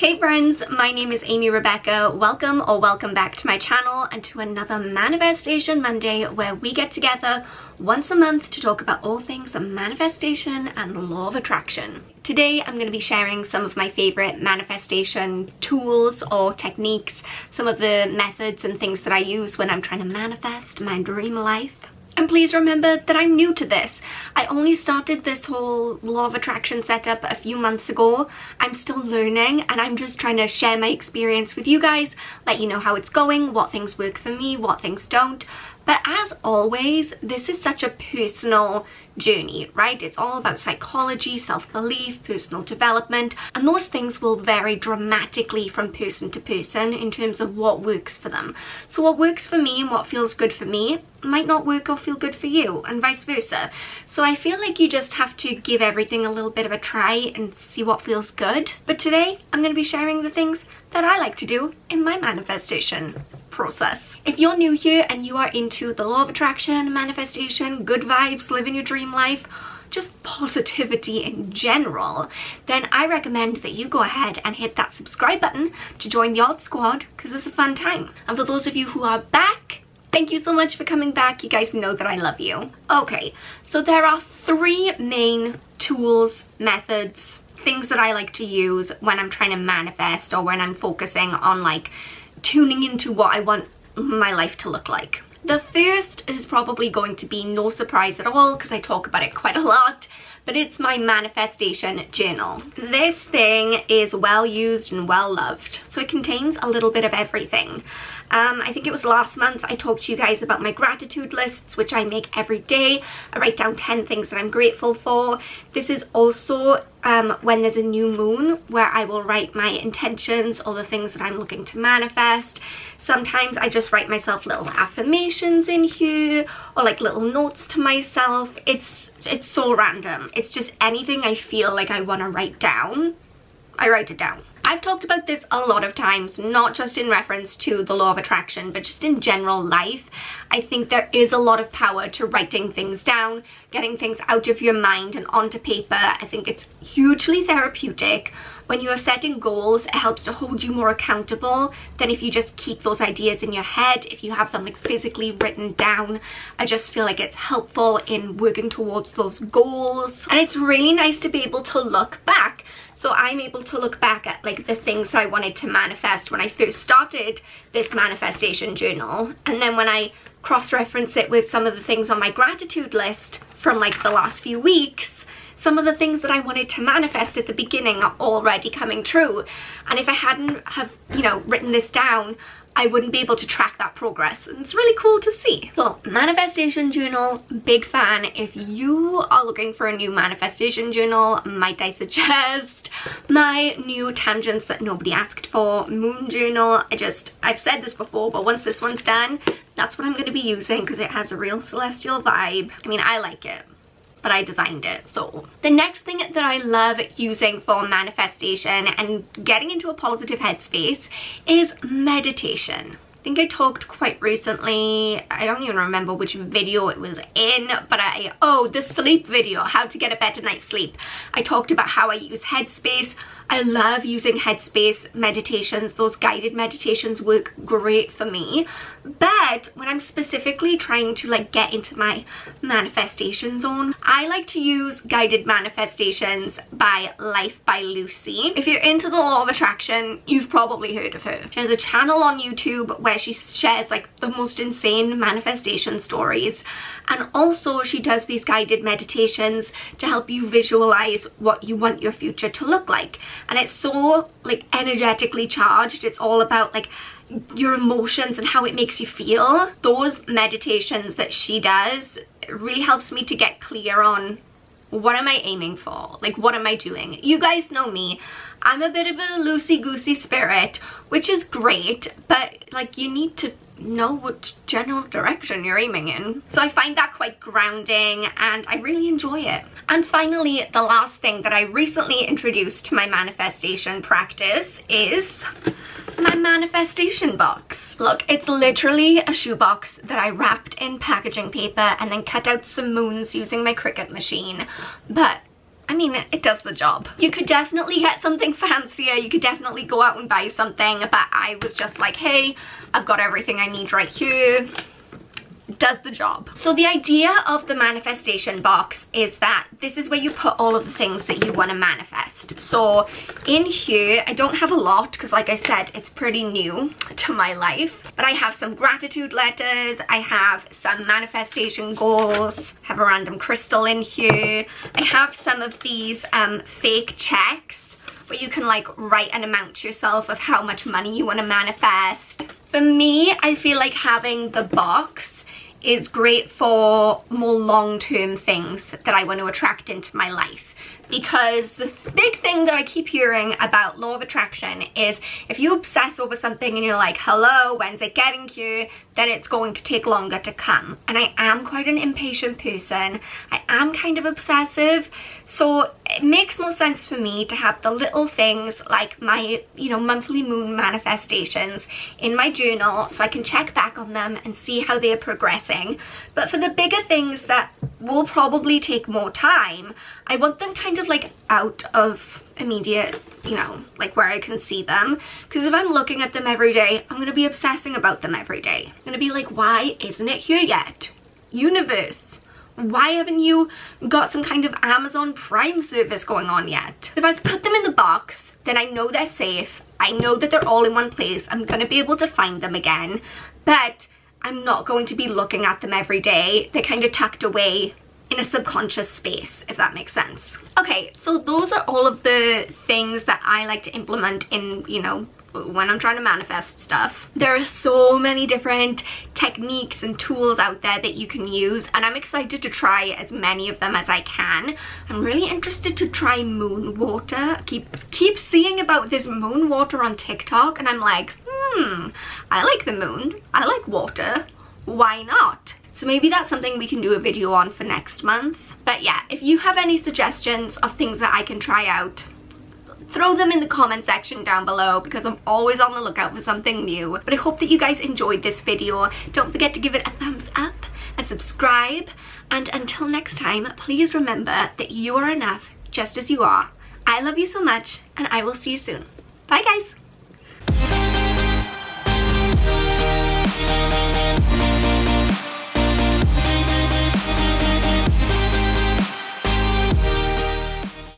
Hey friends, my name is Amy Rebecca. Welcome or welcome back to my channel and to another Manifestation Monday where we get together once a month to talk about all things manifestation and law of attraction. Today I'm going to be sharing some of my favorite manifestation tools or techniques, some of the methods and things that I use when I'm trying to manifest my dream life. And please remember that I'm new to this. I only started this whole law of attraction setup a few months ago. I'm still learning and I'm just trying to share my experience with you guys, let you know how it's going, what things work for me, what things don't. But as always, this is such a personal journey, right? It's all about psychology, self-belief, personal development, and those things will vary dramatically from person to person in terms of what works for them. So what works for me and what feels good for me might not work or feel good for you, and vice versa. So I feel like you just have to give everything a little bit of a try and see what feels good. But today, I'm going to be sharing the things that I like to do in my manifestation process. If you're new here and you are into the law of attraction, manifestation, good vibes, living your dream life, just positivity in general, then I recommend that you go ahead and hit that subscribe button to join the Odd Squad because it's a fun time. And for those of you who are back, thank you so much for coming back. You guys know that I love you. Okay, so there are three main tools, methods, things that I like to use when I'm trying to manifest or when I'm focusing on like tuning into what I want my life to look like. The first is probably going to be no surprise at all because I talk about it quite a lot, but it's my manifestation journal. This thing is well used and well loved. So it contains a little bit of everything. I think it was last month I talked to you guys about my gratitude lists, which I make every day. I write down 10 things that I'm grateful for. This is also when there's a new moon where I will write my intentions or the things that I'm looking to manifest. Sometimes I just write myself little affirmations in here or like little notes to myself. It's so random. It's just anything I feel like I want to write down, I write it down. I've talked about this a lot of times, not just in reference to the law of attraction, but just in general life. I think there is a lot of power to writing things down, getting things out of your mind and onto paper. I think it's hugely therapeutic. When you are setting goals, it helps to hold you more accountable than if you just keep those ideas in your head, if you have them like physically written down. I just feel like it's helpful in working towards those goals. And it's really nice to be able to look back. So I'm able to look back at like the things I wanted to manifest when I first started this manifestation journal. And then when I cross-reference it with some of the things on my gratitude list from like the last few weeks, some of the things that I wanted to manifest at the beginning are already coming true. And if I hadn't have, written this down, I wouldn't be able to track that progress. And it's really cool to see. So manifestation journal, big fan. If you are looking for a new manifestation journal, might I suggest my new tangents that nobody asked for moon journal. I've said this before, but once this one's done, that's what I'm going to be using because it has a real celestial vibe. I mean, I like it, but I designed it. So the next thing that I love using for manifestation and getting into a positive headspace is meditation. I think I talked quite recently, I don't even remember which video it was in, but the sleep video, how to get a better night's sleep. I talked about how I use Headspace. I love using Headspace meditations. Those guided meditations work great for me. But when I'm specifically trying to like get into my manifestation zone, I like to use guided manifestations by Life by Lucy. If you're into the law of attraction, you've probably heard of her. She has a channel on YouTube where she shares like the most insane manifestation stories. And also she does these guided meditations to help you visualize what you want your future to look like. And it's so like energetically charged. It's all about like your emotions and how it makes you feel. Those meditations that she does really helps me to get clear on what am I aiming for? Like, what am I doing? You guys know me. I'm a bit of a loosey-goosey spirit, which is great, but like you need to know what general direction you're aiming in. So I find that quite grounding and I really enjoy it. And finally, the last thing that I recently introduced to my manifestation practice is my manifestation box. Look, it's literally a shoebox that I wrapped in packaging paper and then cut out some moons using my Cricut machine. But I mean, it does the job. You could definitely get something fancier, you could definitely go out and buy something, but I was just like, hey, I've got everything I need right here. Does the job. So the idea of the manifestation box is that this is where you put all of the things that you want to manifest. So in here, I don't have a lot because like I said, it's pretty new to my life, but I have some gratitude letters, I have some manifestation goals, I have a random crystal in here, I have some of these fake checks where you can like write an amount to yourself of how much money you want to manifest. For me, I feel like having the box is great for more long-term things that I want to attract into my life, because the big thing that I keep hearing about law of attraction is if you obsess over something and you're like, hello, when's it getting here, then it's going to take longer to come. And I am quite an impatient person, I am kind of obsessive, so it makes more sense for me to have the little things like my, you know, monthly moon manifestations in my journal so I can check back on them and see how they are progressing. But for the bigger things that will probably take more time, I want them kind of like out of immediate, you know, like where I can see them, because if I'm looking at them every day, I'm going to be obsessing about them every day. I'm going to be like, why isn't it here yet? Universe, why haven't you got some kind of Amazon Prime service going on yet? If I've put them in the box, then I know they're safe, I know that they're all in one place, I'm going to be able to find them again, but I'm not going to be looking at them every day. They're kind of tucked away in a subconscious space, if that makes sense. Okay, so those are all of the things that I like to implement in, you know, when I'm trying to manifest stuff. There are so many different techniques and tools out there that you can use, and I'm excited to try as many of them as I can. I'm really interested to try moon water. Keep seeing about this moon water on TikTok, and I'm like, I like the moon, I like water, why not? So maybe that's something we can do a video on for next month. But yeah, if you have any suggestions of things that I can try out, throw them in the comment section down below, because I'm always on the lookout for something new. But I hope that you guys enjoyed this video. Don't forget to give it a thumbs up and subscribe. And until next time, please remember that you are enough just as you are. I love you so much, and I will see you soon. Bye guys!